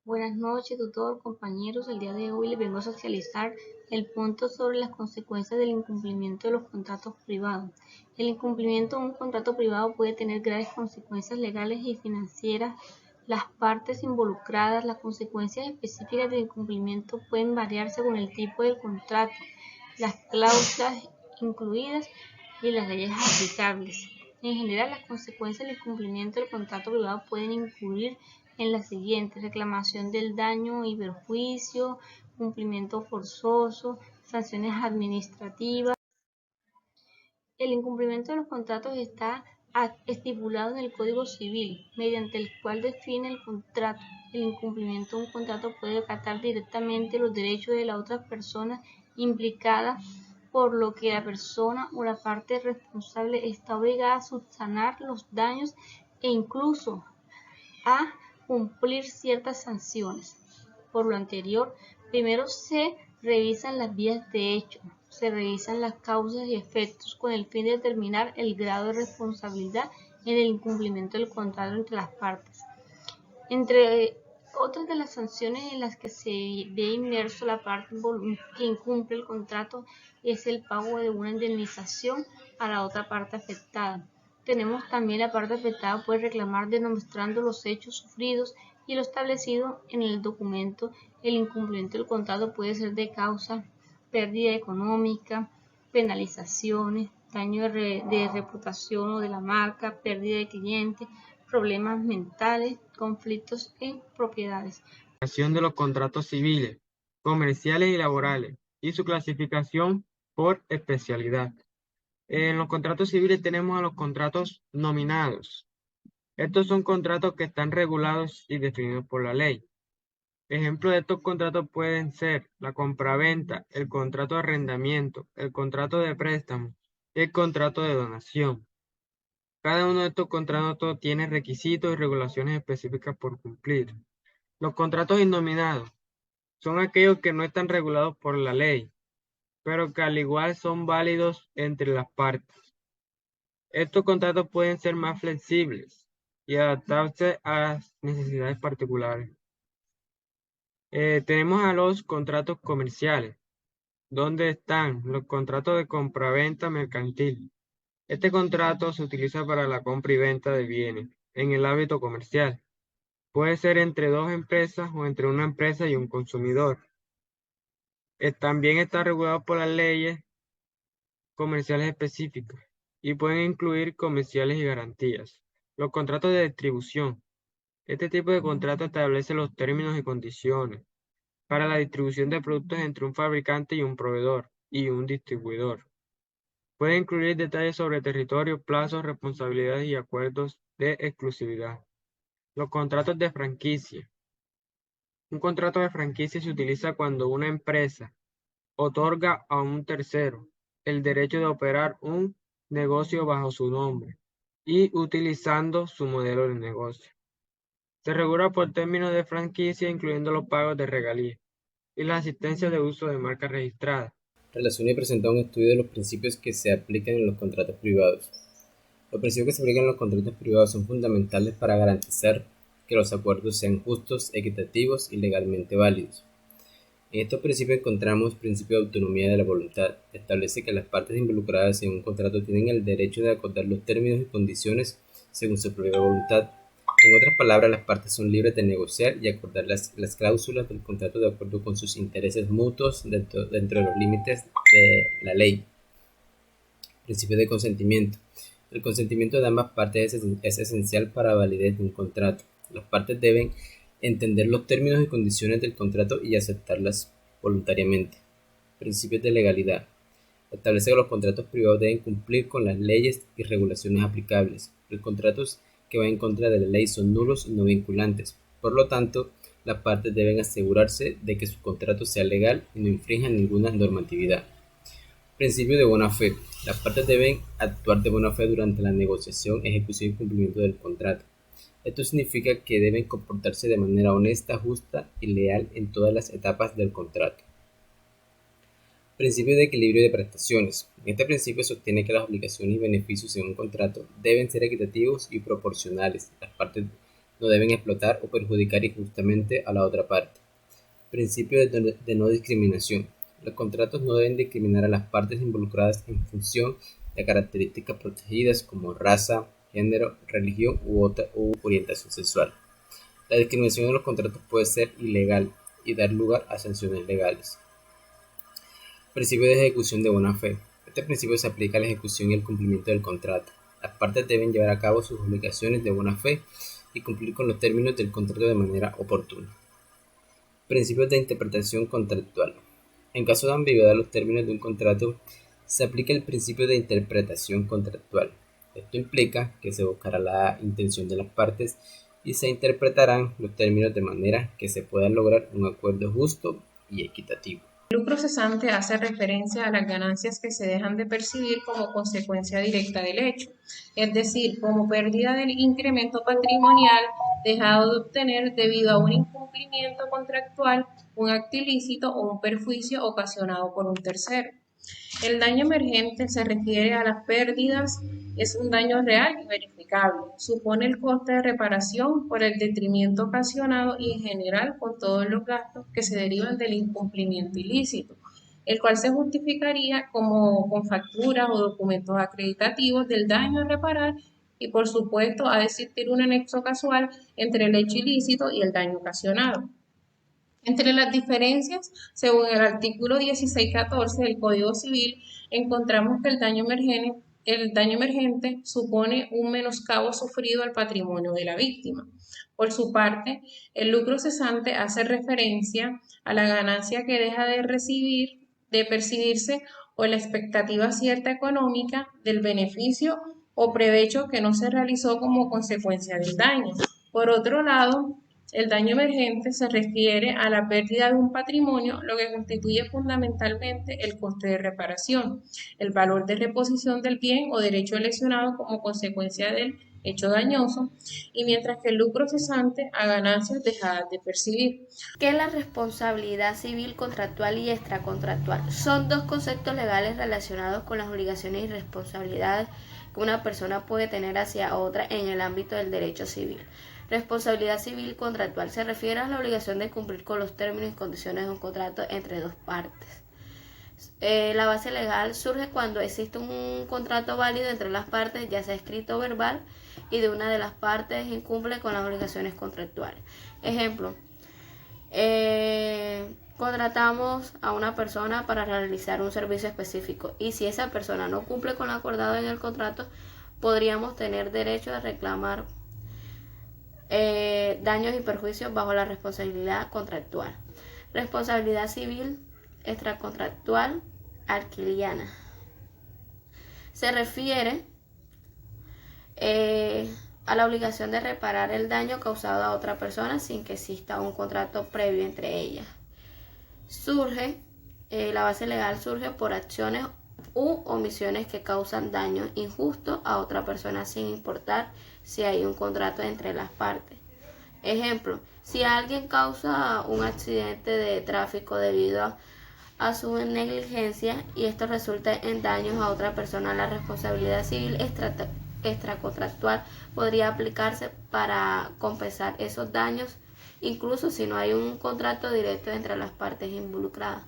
Buenas noches, tutor, compañeros. El día de hoy les vengo a socializar el punto sobre las consecuencias del incumplimiento de los contratos privados. El incumplimiento de un contrato privado puede tener graves consecuencias legales y financieras. Las partes involucradas, las consecuencias específicas del incumplimiento pueden variar según el tipo de contrato, las cláusulas incluidas y las leyes aplicables. En general, las consecuencias del incumplimiento del contrato privado pueden incluir en las siguientes: reclamación del daño y perjuicio, cumplimiento forzoso, sanciones administrativas. El incumplimiento de los contratos está estipulado en el Código Civil, mediante el cual define el contrato. El incumplimiento de un contrato puede acatar directamente los derechos de la otra persona implicada, por lo que la persona o la parte responsable está obligada a subsanar los daños e incluso a cumplir ciertas sanciones. Por lo anterior, primero se revisan las vías de hecho, se revisan las causas y efectos con el fin de determinar el grado de responsabilidad en el incumplimiento del contrato entre las partes. Entre otras de las sanciones en las que se ve inmerso la parte que incumple el contrato es el pago de una indemnización a la otra parte afectada. Tenemos también la parte afectada puede reclamar demostrando los hechos sufridos y lo establecido en el documento. El incumplimiento del contrato puede ser de causa pérdida económica, penalizaciones, daño de reputación o de la marca, pérdida de clientes, problemas mentales, conflictos en propiedades. De los contratos civiles, comerciales y laborales y su clasificación por especialidad. En los contratos civiles tenemos a los contratos nominados. Estos son contratos que están regulados y definidos por la ley. Ejemplos de estos contratos pueden ser la compraventa, el contrato de arrendamiento, el contrato de préstamo y el contrato de donación. Cada uno de estos contratos tiene requisitos y regulaciones específicas por cumplir. Los contratos innominados son aquellos que no están regulados por la ley, pero que al igual son válidos entre las partes. Estos contratos pueden ser más flexibles y adaptarse a las necesidades particulares. Tenemos a los contratos comerciales, donde están los contratos de compraventa mercantil. Este contrato se utiliza para la compra y venta de bienes en el ámbito comercial. Puede ser entre dos empresas o entre una empresa y un consumidor. También está regulado por las leyes comerciales específicas y pueden incluir comerciales y garantías. Los contratos de distribución. Este tipo de contrato establece los términos y condiciones para la distribución de productos entre un fabricante y un proveedor y un distribuidor. Puede incluir detalles sobre territorio, plazos, responsabilidades y acuerdos de exclusividad. Los contratos de franquicia. Un contrato de franquicia se utiliza cuando una empresa otorga a un tercero el derecho de operar un negocio bajo su nombre y utilizando su modelo de negocio. Se regula por términos de franquicia, incluyendo los pagos de regalías y la asistencia de uso de marcas registradas. Relaciona y presenta un estudio de los principios que se aplican en los contratos privados. Los principios que se aplican en los contratos privados son fundamentales para garantizar que los acuerdos sean justos, equitativos y legalmente válidos. En estos principios encontramos el principio de autonomía de la voluntad. Establece que las partes involucradas en un contrato tienen el derecho de acordar los términos y condiciones según su propia voluntad. En otras palabras, las partes son libres de negociar y acordar las cláusulas del contrato de acuerdo con sus intereses mutuos dentro de los límites de la ley. Principio de consentimiento. El consentimiento de ambas partes es esencial para la validez de un contrato. Las partes deben entender los términos y condiciones del contrato y aceptarlas voluntariamente. Principios de legalidad. Establece que los contratos privados deben cumplir con las leyes y regulaciones aplicables. Los contratos que van en contra de la ley son nulos y no vinculantes. Por lo tanto, las partes deben asegurarse de que su contrato sea legal y no infrinja ninguna normatividad. Principio de buena fe. Las partes deben actuar de buena fe durante la negociación, ejecución y cumplimiento del contrato. Esto significa que deben comportarse de manera honesta, justa y leal en todas las etapas del contrato. Principio de equilibrio de prestaciones. Este principio sostiene que las obligaciones y beneficios en un contrato deben ser equitativos y proporcionales. Las partes no deben explotar o perjudicar injustamente a la otra parte. Principio de no discriminación. Los contratos no deben discriminar a las partes involucradas en función de características protegidas como raza, género, religión u orientación sexual. La discriminación en los contratos puede ser ilegal y dar lugar a sanciones legales. Principio de ejecución de buena fe. Este principio se aplica a la ejecución y el cumplimiento del contrato. Las partes deben llevar a cabo sus obligaciones de buena fe y cumplir con los términos del contrato de manera oportuna. Principios de interpretación contractual. En caso de ambigüedad de los términos de un contrato, se aplica el principio de interpretación contractual. Esto implica que se buscará la intención de las partes y se interpretarán los términos de manera que se pueda lograr un acuerdo justo y equitativo. El lucro cesante hace referencia a las ganancias que se dejan de percibir como consecuencia directa del hecho, es decir, como pérdida del incremento patrimonial dejado de obtener debido a un incumplimiento contractual, un acto ilícito o un perjuicio ocasionado por un tercero. El daño emergente se refiere a las pérdidas, es un daño real y verificable, supone el coste de reparación por el detrimento ocasionado y en general con todos los gastos que se derivan del incumplimiento ilícito, el cual se justificaría con facturas o documentos acreditativos del daño a reparar y por supuesto ha de existir un anexo casual entre el hecho ilícito y el daño ocasionado. Entre las diferencias, según el artículo 1614 del Código Civil, encontramos que el daño emergente supone un menoscabo sufrido al patrimonio de la víctima. Por su parte, el lucro cesante hace referencia a la ganancia que deja de percibirse o la expectativa cierta económica del beneficio o provecho que no se realizó como consecuencia del daño. Por otro lado, el daño emergente se refiere a la pérdida de un patrimonio, lo que constituye fundamentalmente el coste de reparación, el valor de reposición del bien o derecho lesionado como consecuencia del hecho dañoso, y mientras que el lucro cesante a ganancias dejadas de percibir. ¿Qué es la responsabilidad civil contractual y extracontractual? Son dos conceptos legales relacionados con las obligaciones y responsabilidades que una persona puede tener hacia otra en el ámbito del derecho civil. Responsabilidad civil contractual se refiere a la obligación de cumplir con los términos y condiciones de un contrato entre dos partes. La base legal surge cuando existe un contrato válido entre las partes, ya sea escrito o verbal, y de una de las partes incumple con las obligaciones contractuales. Ejemplo, contratamos a una persona para realizar un servicio específico y si esa persona no cumple con lo acordado en el contrato, podríamos tener derecho a reclamar daños y perjuicios bajo la responsabilidad contractual. Responsabilidad civil extracontractual alquiliana. Se refiere a la obligación de reparar el daño causado a otra persona sin que exista un contrato previo entre ellas. La base legal surge por acciones u omisiones que causan daño injusto a otra persona sin importar si hay un contrato entre las partes. Ejemplo, si alguien causa un accidente de tráfico debido a su negligencia y esto resulta en daños a otra persona, la responsabilidad civil extracontractual podría aplicarse para compensar esos daños, incluso si no hay un contrato directo entre las partes involucradas.